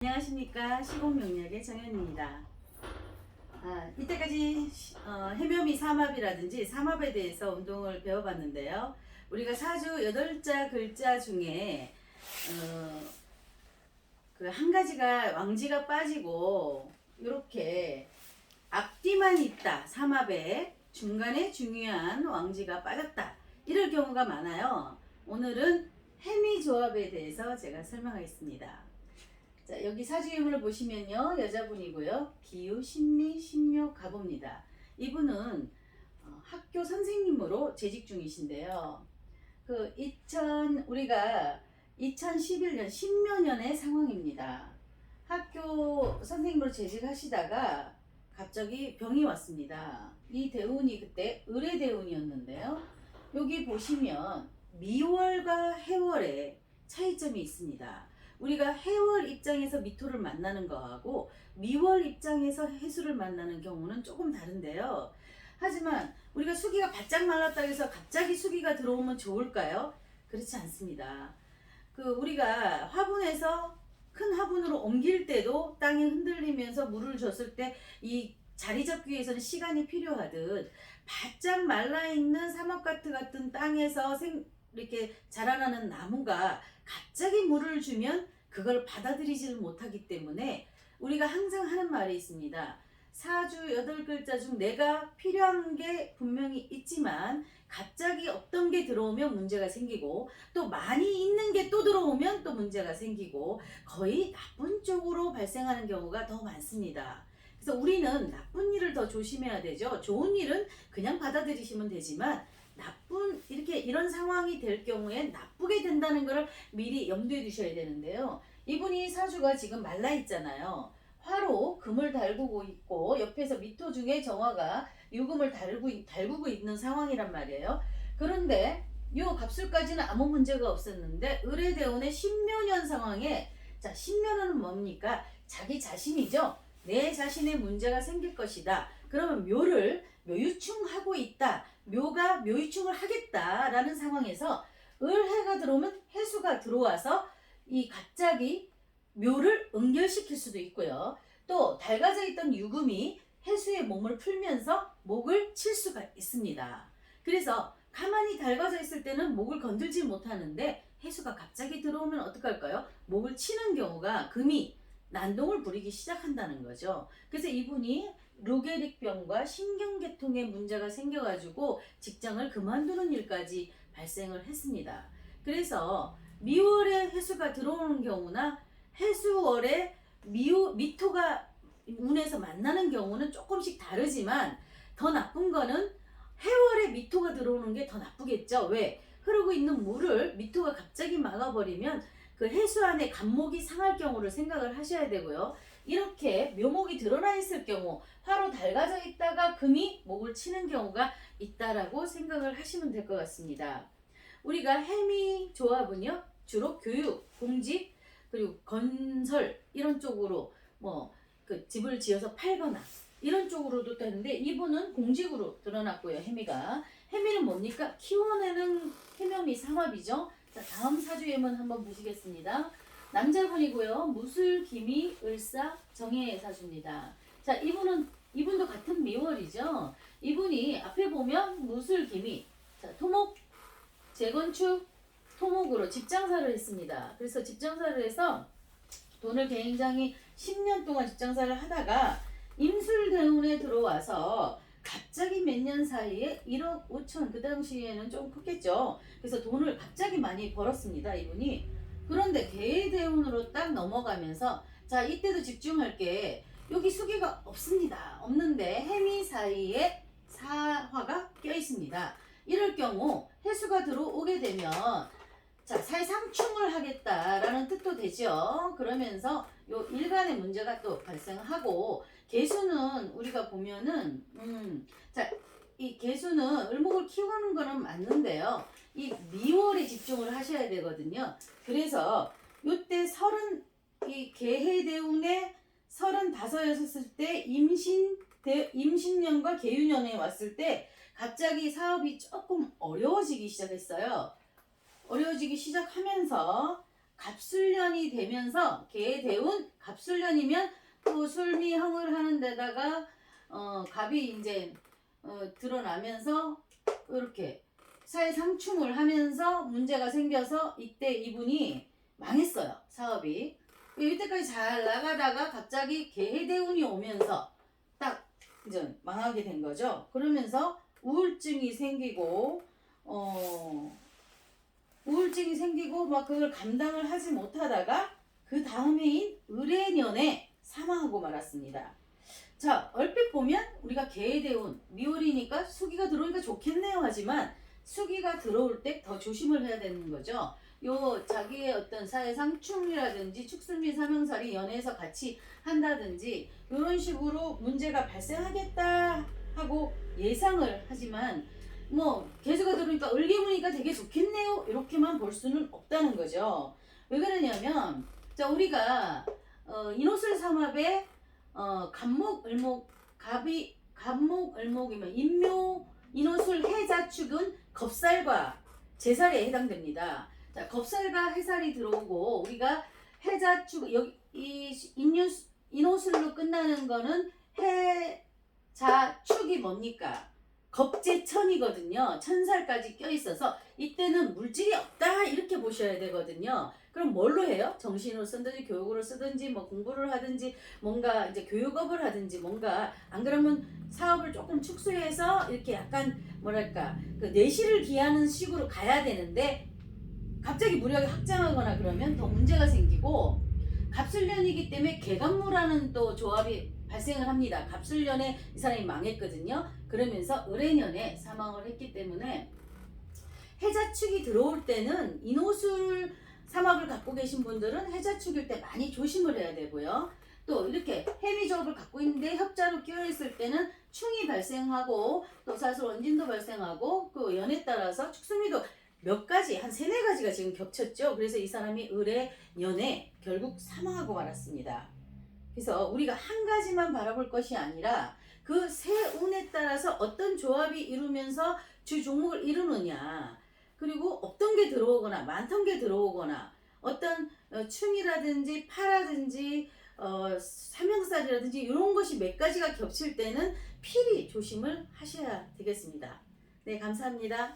안녕하십니까. 시공명리학의 정현입니다. 이때까지 해묘미 삼합이라든지 삼합에 대해서 운동을 배워봤는데요. 우리가 사주 8자 글자 중에 그 한 가지가 왕지가 빠지고 이렇게 앞뒤만 있다. 삼합에 중간에 중요한 왕지가 빠졌다. 이럴 경우가 많아요. 오늘은 해미 조합에 대해서 제가 설명하겠습니다. 자, 여기 사주유물을 보시면요, 여자분이고요. 기유, 신미, 신묘, 가봅니다. 이분은 학교 선생님으로 재직 중이신데요. 우리가 2011년, 십몇 년의 상황입니다. 학교 선생님으로 재직하시다가 갑자기 병이 왔습니다. 이 대운이 그때 을의 대운이었는데요. 여기 보시면 미월과 해월의 차이점이 있습니다. 우리가 해월 입장에서 미토를 만나는 거하고 미월 입장에서 해수를 만나는 경우는 조금 다른데요. 하지만 우리가 수기가 바짝 말랐다 해서 갑자기 수기가 들어오면 좋을까요? 그렇지 않습니다. 우리가 화분에서 큰 화분으로 옮길 때도 땅이 흔들리면서 물을 줬을 때 이 자리 잡기 위해서는 시간이 필요하듯 바짝 말라있는 사막가트 같은 땅에서 이렇게 자라나는 나무가 갑자기 물을 주면 그걸 받아들이지를 못하기 때문에 우리가 항상 하는 말이 있습니다. 사주 8글자 중 내가 필요한 게 분명히 있지만 갑자기 어떤 게 들어오면 문제가 생기고 또 많이 있는 게 또 들어오면 또 문제가 생기고 거의 나쁜 쪽으로 발생하는 경우가 더 많습니다. 그래서 우리는 나쁜 일을 더 조심해야 되죠. 좋은 일은 그냥 받아들이시면 되지만 이런 상황이 될 경우엔 나쁘게 된다는 것을 미리 염두에 두셔야 되는데요. 이분이 사주가 지금 말라 있잖아요. 화로 금을 달구고 있고 옆에서 미토 중에 정화가 유금을 달구고 있는 상황이란 말이에요. 그런데 이 갑술까지는 아무 문제가 없었는데 을의 대운의 신묘년 상황에, 자, 신묘년은 뭡니까? 자기 자신이죠. 내 자신의 문제가 생길 것이다. 그러면 묘유충하고 있다. 묘가 묘유충을 하겠다라는 상황에서 을해가 들어오면 해수가 들어와서 갑자기 묘를 응결시킬 수도 있고요. 또 닳아져 있던 유금이 해수의 몸을 풀면서 목을 칠 수가 있습니다. 그래서 가만히 닳아져 있을 때는 목을 건들지 못하는데 해수가 갑자기 들어오면 어떡할까요? 목을 치는 경우가 금이 난동을 부리기 시작한다는 거죠. 그래서 이분이 루게릭병과 신경계통에 문제가 생겨가지고 직장을 그만두는 일까지 발생을 했습니다. 그래서 미월에 해수가 들어오는 경우나 해수월에 미토가 운에서 만나는 경우는 조금씩 다르지만 더 나쁜 거는 해월에 미토가 들어오는 게 더 나쁘겠죠. 왜? 흐르고 있는 물을 미토가 갑자기 막아버리면 그 해수 안에 간목이 상할 경우를 생각을 하셔야 되고요. 이렇게 묘목이 드러나 있을 경우 화로 닳아져 있다가 금이 목을 치는 경우가 있다라고 생각을 하시면 될 것 같습니다. 우리가 해미 조합은요, 주로 교육, 공직, 그리고 건설 이런 쪽으로 집을 지어서 팔거나 이런 쪽으로도 되는데 이분은 공직으로 드러났고요. 해미는 뭡니까? 키워내는 해묘미 삼합이죠. 자, 다음 사주예문 한번 보시겠습니다. 남자분이고요. 무술, 기미, 을사, 정해의 사주입니다. 자, 이분도 같은 미월이죠. 이분이 앞에 보면 무술, 기미, 자, 토목, 재건축, 토목으로 집장사를 했습니다. 그래서 집장사를 해서 돈을 굉장히 10년 동안 집장사를 하다가 임술대운에 들어와서 갑자기 몇 년 사이에 1억 5천, 그 당시에는 좀 컸겠죠. 그래서 돈을 갑자기 많이 벌었습니다, 이분이. 그런데 개대운으로 딱 넘어가면서, 자, 이때도 집중할게. 여기 수기가 없습니다. 없는데 해미 사이에 사화가 껴 있습니다. 이럴 경우 해수가 들어오게 되면, 자, 사회상충을 하겠다라는 뜻도 되죠. 그러면서 요 일간의 문제가 또 발생하고, 개수는 우리가 보면은 자, 이 개수는 을목을 키우는 거는 맞는데요. 이 미월에 집중을 하셔야 되거든요. 그래서 요때 이 개해대운에 35였을 때 임신년과 계유년에 왔을 때 갑자기 사업이 조금 어려워지기 시작했어요. 어려워지기 시작하면서 갑술년이 되면서 개대운 갑술년이면 또 술미형을 하는 데다가 갑이 이제 드러나면서 이렇게 사회상충을 하면서 문제가 생겨서 이때 이분이 망했어요. 사업이. 이때까지 잘 나가다가 갑자기 개해대운이 오면서 딱 이제 망하게 된 거죠. 그러면서 우울증이 생기고 막 그걸 감당을 하지 못하다가 그 다음해인 을해년에 사망하고 말았습니다. 자, 얼핏 보면 우리가 개해대운 미월이니까 수기가 들어오니까 좋겠네요 하지만 수기가 들어올 때 더 조심을 해야 되는 거죠. 요 자기의 어떤 사회상충이라든지 축술미 사명살이 연애에서 같이 한다든지 이런 식으로 문제가 발생하겠다 하고 예상을 하지만 뭐 개수가 들어오니까 을개무니까 되게 좋겠네요 이렇게만 볼 수는 없다는 거죠. 왜 그러냐면 자 우리가 인호술 삼합에 갑목을목이면 인묘 인호술 해자축은 겁살과 제살에 해당됩니다. 자, 겁살과 해살이 들어오고 우리가 해자축 여기 이 인호술로 끝나는 거는 해자축이 뭡니까? 겁재천이거든요. 천살까지 껴있어서 이때는 물질이 없다 이렇게 보셔야 되거든요. 그럼 뭘로 해요? 정신으로 쓰든지 교육으로 쓰든지 뭐 공부를 하든지 뭔가 이제 교육업을 하든지 뭔가 안 그러면 사업을 조금 축소해서 이렇게 약간 뭐랄까 그 내실을 기하는 식으로 가야 되는데 갑자기 무리하게 확장하거나 그러면 더 문제가 생기고 갑술년이기 때문에 개갑무라는 또 조합이 발생을 합니다. 갑술년에 이 사람이 망했거든요. 그러면서 을해년에 사망을 했기 때문에 해자축이 들어올 때는 인호술 삼합을 갖고 계신 분들은 해자축일 때 많이 조심을 해야 되고요. 또 이렇게 해미조합을 갖고 있는데 협자로 끼어있을 때는 충이 발생하고 또 사슬 원진도 발생하고 그 연에 따라서 축수미도 몇 가지 한 3-4가지가 지금 겹쳤죠. 그래서 이 사람이 을의 년에 결국 사망하고 말았습니다. 그래서 우리가 한 가지만 바라볼 것이 아니라 그 세 운에 따라서 어떤 조합이 이루면서 주 종목을 이루느냐 그리고 없던 게 들어오거나 많던 게 들어오거나 어떤 충이라든지 파라든지 삼형살이라든지 이런 것이 몇 가지가 겹칠 때는 필히 조심을 하셔야 되겠습니다. 네, 감사합니다.